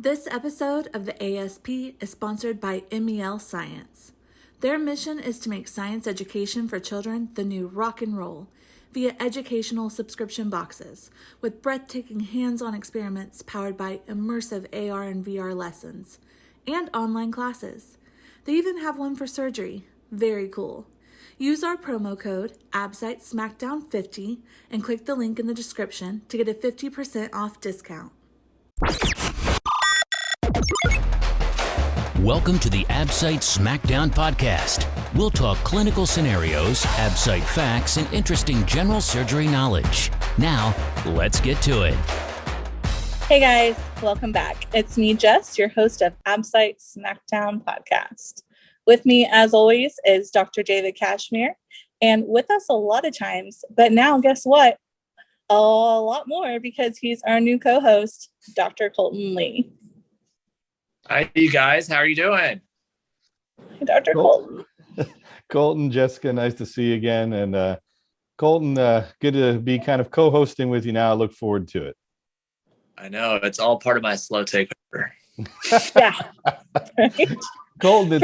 This episode of the ASP is sponsored by MEL Science. Their mission is to make science education for children the new rock and roll via educational subscription boxes with breathtaking hands-on experiments powered by immersive AR and VR lessons and online classes. They even have one for surgery. Very cool. Use our promo code Absite Smackdown 50 and click the link in the description to get a 50% off discount. Welcome to the Absite Smackdown podcast. We'll talk clinical scenarios, Absite facts, and interesting general surgery knowledge. Now, let's get to it. Hey guys, welcome back. It's me, Jess, your host of Absite Smackdown podcast. With me, as always, is Dr. David Cashmere, and with us a lot of times, but now guess what? A lot more because he's our new co-host, Dr. Colton Lee. Hi, you guys. How are you doing? Hey, Dr. Colton. Colton, Jessica, nice to see you again. And Colton, good to be kind of co-hosting with you now. I look forward to it. I know. It's all part of my slow takeover. Yeah. Right? Colton,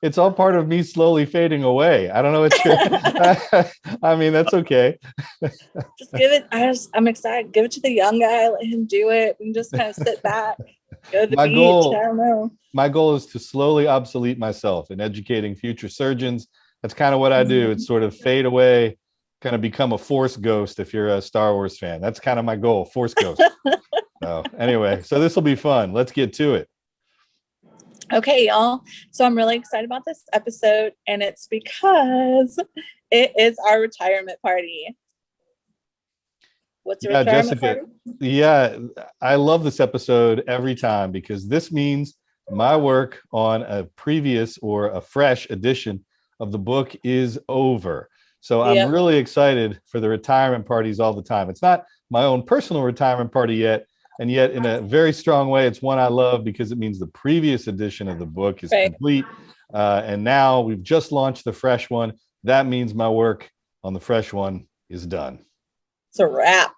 it's all part of me slowly fading away. I don't know what I mean, that's okay. Just give it. I'm excited. Give it to the young guy. Let him do it. And just kind of sit back. Go to the beach. I don't know. My goal is to slowly obsolete myself in educating future surgeons. That's kind of what I do. It's sort of fade away, kind of become a Force ghost if you're a Star Wars fan. That's kind of my goal, Force ghost. So anyway, so this will be fun. Let's get to it. Okay, y'all. So I'm really excited about this episode, and it's because it is our retirement party. What's your retirement Jessica, party? Yeah, I love this episode every time because this means my work on a previous or a fresh edition of the book is over. So I'm really excited for the retirement parties all the time. It's not my own personal retirement party yet, and yet in a very strong way, it's one I love because it means the previous edition of the book is complete. And now we've just launched the fresh one. That means my work on the fresh one is done. It's a wrap.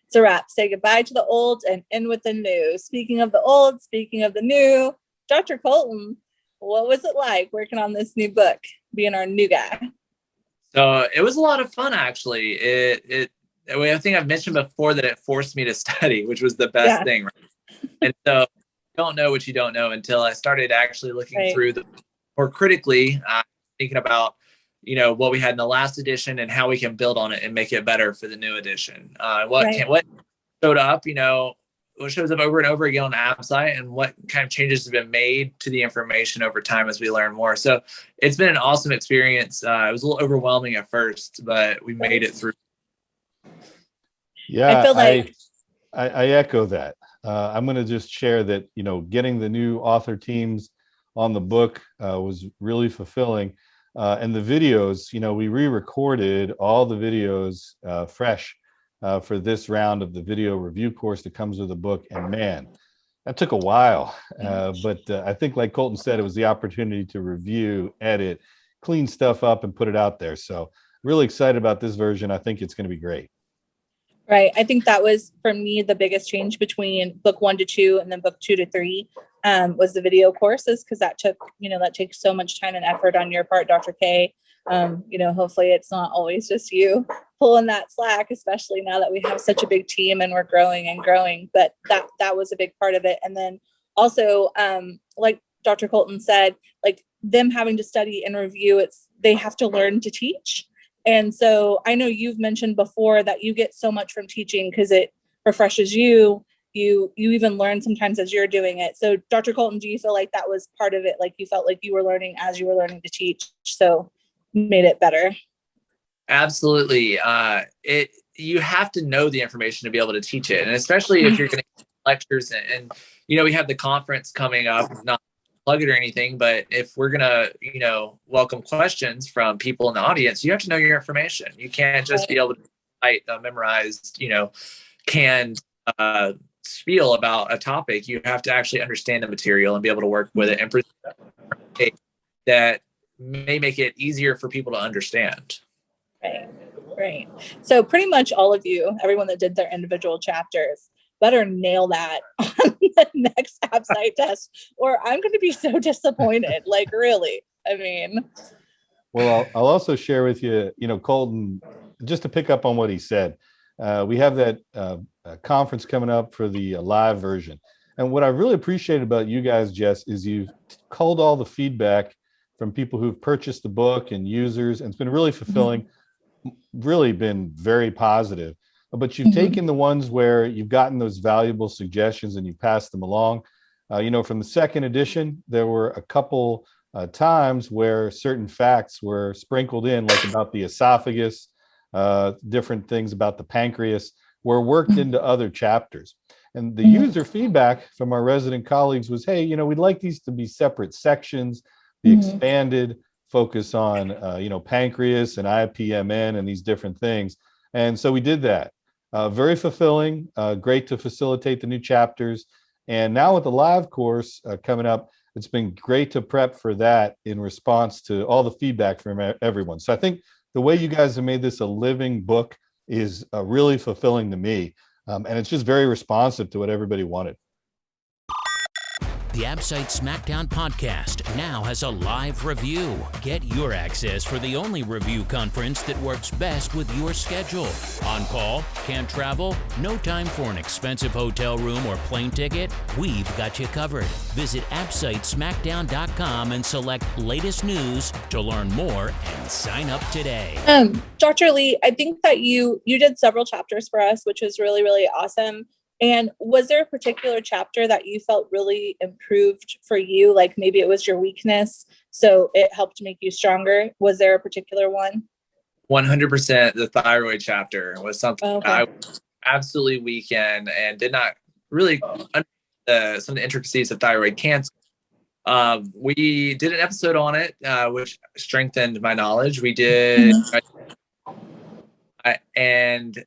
It's a wrap. Say goodbye to the old and in with the new. Speaking of the old, speaking of the new, Dr. Colton, what was it like working on this new book, being our new guy? So it was a lot of fun, actually. I think I've mentioned before that it forced me to study, which was the best thing. Right? And so you don't know what you don't know until I started actually looking through the more critically, thinking about what we had in the last edition and how we can build on it and make it better for the new edition. What showed up, what shows up over and over again on Absite, and what kind of changes have been made to the information over time as we learn more. So it's been an awesome experience. It was a little overwhelming at first, but we made it through. Yeah, I feel like I echo that. I'm going to just share that, getting the new author teams on the book was really fulfilling. And the videos, we re-recorded all the videos fresh for this round of the video review course that comes with the book. And man, that took a while. But I think, like Colton said, it was the opportunity to review, edit, clean stuff up and put it out there. So really excited about this version. I think it's going to be great. Right. I think that was, for me, the biggest change between book 1 to 2 and then book 2 to 3 was the video courses, because that takes so much time and effort on your part, Dr. K. Hopefully it's not always just you pulling that slack, especially now that we have such a big team and we're growing and growing. But that was a big part of it. And then also, like Dr. Colton said, like them having to study and review, they have to learn to teach. And so I know you've mentioned before that you get so much from teaching because it refreshes you. You even learn sometimes as you're doing it. So Dr. Colton, do you feel like that was part of it? Like you felt like you were learning as you were learning to teach, so made it better? Absolutely. You have to know the information to be able to teach it. And especially if you're going to lectures and we have the conference coming up, not plug it or anything, but if we're gonna welcome questions from people in the audience, you have to know your information. You can't just be able to write a memorized canned spiel about a topic. You have to actually understand the material and be able to work with it and present that may make it easier for people to understand. Right. So pretty much all of you, everyone that did their individual chapters, better nail that on the next Absite test, or I'm going to be so disappointed. Like, really. I mean, well, I'll also share with you, Colton, just to pick up on what he said. We have that conference coming up for the live version. And what I really appreciate about you guys, Jess, is you've culled all the feedback from people who've purchased the book and users, and it's been really fulfilling, really been very positive. But you've taken the ones where you've gotten those valuable suggestions and you passed them along. From the second edition, there were a couple times where certain facts were sprinkled in, like about the esophagus, different things about the pancreas, were worked into other chapters. And the user feedback from our resident colleagues was, hey, we'd like these to be separate sections, the expanded focus on, pancreas and IPMN and these different things. And so we did that. Very fulfilling, great to facilitate the new chapters. And now with the live course coming up, it's been great to prep for that in response to all the feedback from everyone. So I think the way you guys have made this a living book is really fulfilling to me. And it's just very responsive to what everybody wanted. The Absite Smackdown podcast now has a live review. Get your access for the only review conference that works best with your schedule. On call, can't travel, no time for an expensive hotel room or plane ticket? We've got you covered. Visit AbsiteSmackdown.com and select latest news to learn more and sign up today. Dr. Lee, I think that you did several chapters for us, which was really, really awesome. And was there a particular chapter that you felt really improved for you? Like maybe it was your weakness, so it helped make you stronger. Was there a particular one? 100%. The thyroid chapter was something I was absolutely weak in and did not really understand some of the intricacies of thyroid cancer. We did an episode on it, which strengthened my knowledge. We did, and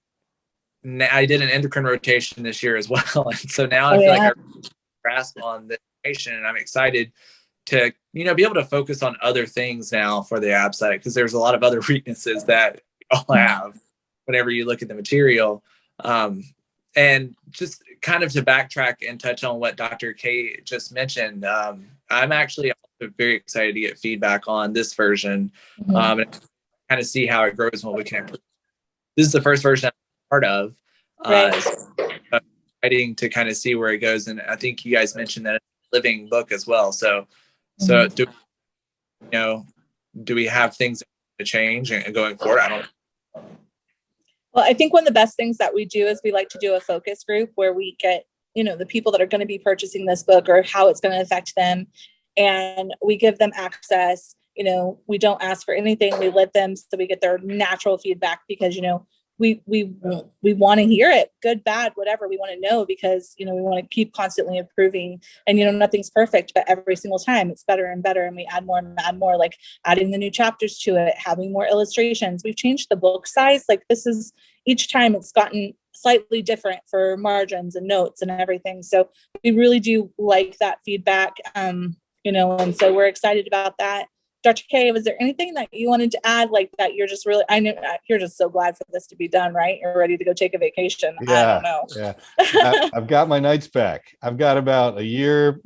I did an endocrine rotation this year as well. And so now I feel like I grasp on the information, and I'm excited to, be able to focus on other things now for the Absite, because there's a lot of other weaknesses that we all have whenever you look at the material. And just kind of to backtrack and touch on what Dr. K just mentioned, I'm actually also very excited to get feedback on this version, and kind of see how it grows and what we can improve. This is the first version part of exciting to kind of see where it goes, and I think you guys mentioned that it's a living book as well. So do we have things to change and going forward? I don't know. Well, I think one of the best things that we do is we like to do a focus group where we get the people that are going to be purchasing this book or how it's going to affect them, and we give them access. We don't ask for anything. We let them, so we get their natural feedback, because we want to hear it, good, bad, whatever. We want to know, because we want to keep constantly improving, and nothing's perfect, but every single time it's better and better, and we add more and add more, like adding the new chapters to it, having more illustrations. We've changed the book size. Like, this is, each time it's gotten slightly different for margins and notes and everything. So we really do like that feedback, and so we're excited about that. Dr. K, was there anything that you wanted to add, like that you're just really, I know you're just so glad for this to be done, right? You're ready to go take a vacation. Yeah, I don't know. Yeah. I've got my nights back. I've got about a year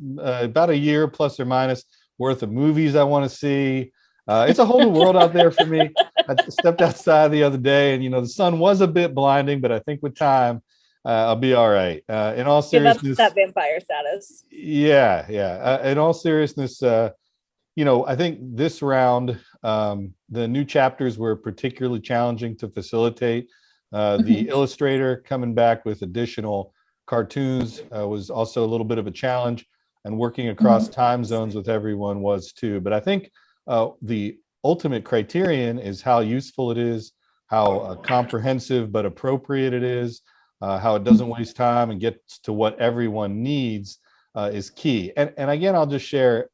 plus or minus worth of movies I want to see. It's a whole new world out there for me. I stepped outside the other day, and the sun was a bit blinding, but I think with time, I'll be all right. In all seriousness, that vampire status. Yeah. In all seriousness, I think this round, the new chapters were particularly challenging to facilitate. The illustrator coming back with additional cartoons was also a little bit of a challenge, and working across time zones with everyone was too. But I think the ultimate criterion is how useful it is, how comprehensive but appropriate it is, how it doesn't waste time and gets to what everyone needs is key. And again, I'll just share,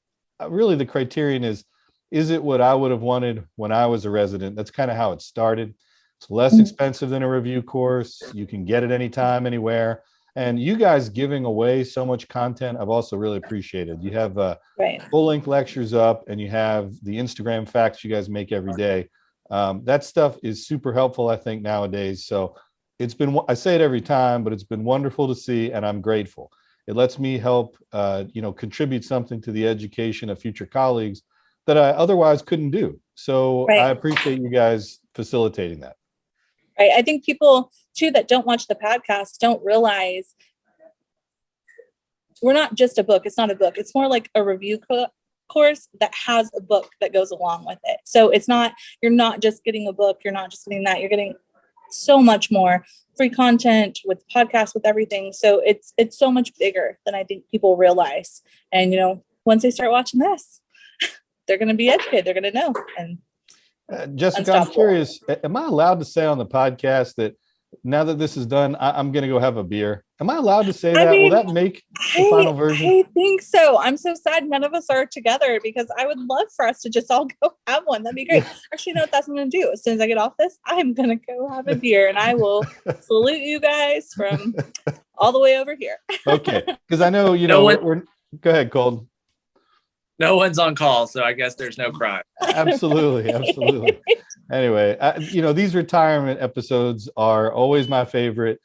really the criterion is it what I would have wanted when I was a resident? That's kind of how it started. It's less expensive than a review course. You can get it anytime, anywhere. And you guys giving away so much content, I've also really appreciated. You have full-length lectures up, and you have the Instagram facts you guys make every day. That stuff is super helpful, I think, nowadays. So it's been, I say it every time, but it's been wonderful to see, and I'm grateful. It lets me help, contribute something to the education of future colleagues that I otherwise couldn't do. So Right. I appreciate you guys facilitating that. Right. I think people too that don't watch the podcast don't realize we're not just a book. It's not a book. It's more like a review course that has a book that goes along with it. So it's not, you're not just getting a book. You're not just getting that. You're getting so much more free content with podcasts, with everything. So it's so much bigger than I think people realize. And, once they start watching this, they're going to be educated. They're going to know. And Jessica, I'm curious, am I allowed to say on the podcast that now that this is done, I'm going to go have a beer? Am I allowed to say that? Will that make the final version? I think so. I'm so sad none of us are together because I would love for us to just all go have one. That'd be great. Actually, you know what that's what I'm going to do? As soon as I get off this, I'm going to go have a beer and I will salute you guys from all the way over here. Okay. Because I know, go ahead, Colton. No one's on call, so I guess there's no crime. Absolutely. Anyway, these retirement episodes are always my favorite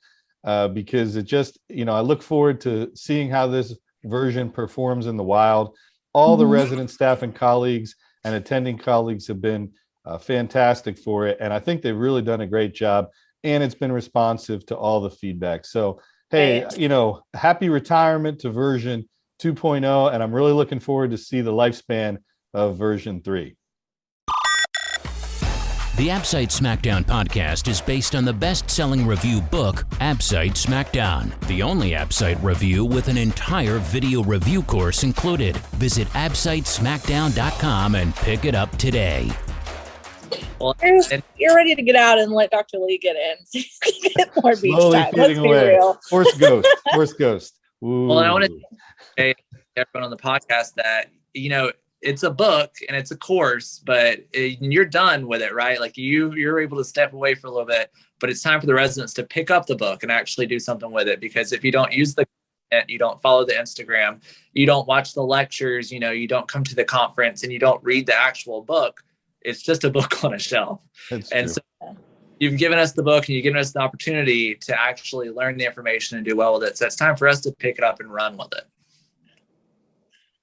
because it just, I look forward to seeing how this version performs in the wild. All the resident staff and colleagues and attending colleagues have been fantastic for it. And I think they've really done a great job, and it's been responsive to all the feedback. So, hey, happy retirement to version 2.0, and I'm really looking forward to see the lifespan of version 3. The Absite Smackdown podcast is based on the best-selling review book, Absite Smackdown, the only Absite review with an entire video review course included. Visit absitesmackdown.com and pick it up today. Well, You're ready to get out and let Dr. Lee get in so you can get more beach Slowly time. Let's be real. Horse ghost. Ooh. Well, I want to say to everyone on the podcast that, it's a book and it's a course, but you're done with it, right? Like you're able to step away for a little bit, but it's time for the residents to pick up the book and actually do something with it. Because if you don't use the content, you don't follow the Instagram, you don't watch the lectures, you don't come to the conference and you don't read the actual book, it's just a book on a shelf. And so you've given us the book and you've given us the opportunity to actually learn the information and do well with it. So it's time for us to pick it up and run with it.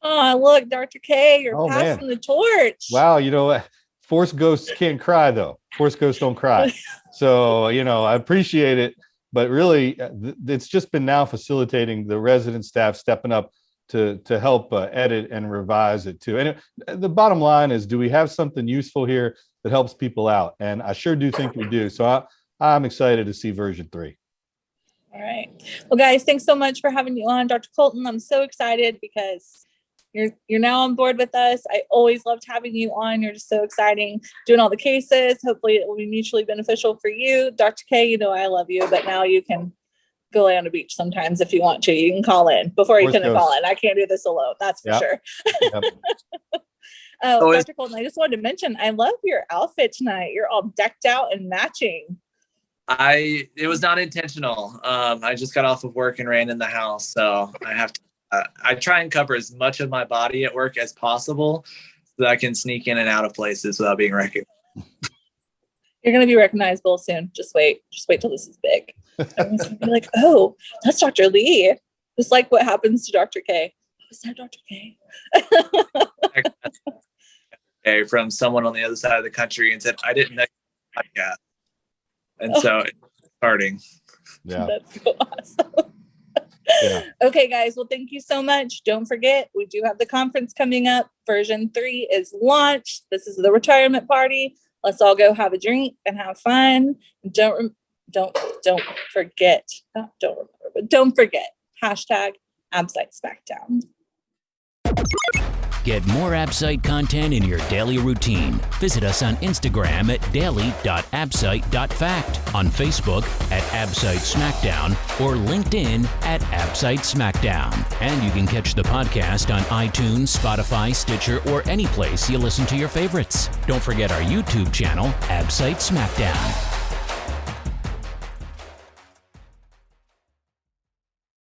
Oh, look, Dr. K, you're passing the torch. Wow, you know what? Force ghosts can't cry, though. Force ghosts don't cry. So, I appreciate it. But really, it's just been now facilitating the resident staff stepping up to help edit and revise it, too. And the bottom line is, do we have something useful here that helps people out? And I sure do think we do. So I'm excited to see version 3. All right. Well, guys, thanks so much for having you on, Dr. Colton. I'm so excited because you're now on board with us. I always loved having you on. You're just so exciting, doing all the cases. Hopefully it will be mutually beneficial for you. Dr. K, I love you, but now you can go lay on the beach sometimes if you want to. You can call in. Before you couldn't call in. I can't do this alone. That's for sure. Yep. Dr. Colton, I just wanted to mention, I love your outfit tonight. You're all decked out and matching. It was not intentional. I just got off of work and ran in the house. So I have to, I try and cover as much of my body at work as possible so that I can sneak in and out of places without being recognized. You're going to be recognizable soon. Just wait till this is big. Everyone's going to be like, oh, that's Dr. Lee. Just like what happens to Dr. K. Was that Dr. K? From someone on the other side of the country and said, I didn't know you had a podcast. And so it's starting. Yeah. That's so awesome. Yeah. Okay, guys. Well, thank you so much. Don't forget, we do have the conference coming up. Version 3 is launched. This is the retirement party. Let's all go have a drink and have fun. Don't forget. Don't forget. #Absite Smackdown. Get more Absite content in your daily routine. Visit us on Instagram at daily.absite.fact, on Facebook at Absite Smackdown, or LinkedIn at Absite Smackdown. And you can catch the podcast on iTunes, Spotify, Stitcher, or any place you listen to your favorites. Don't forget our YouTube channel, Absite Smackdown.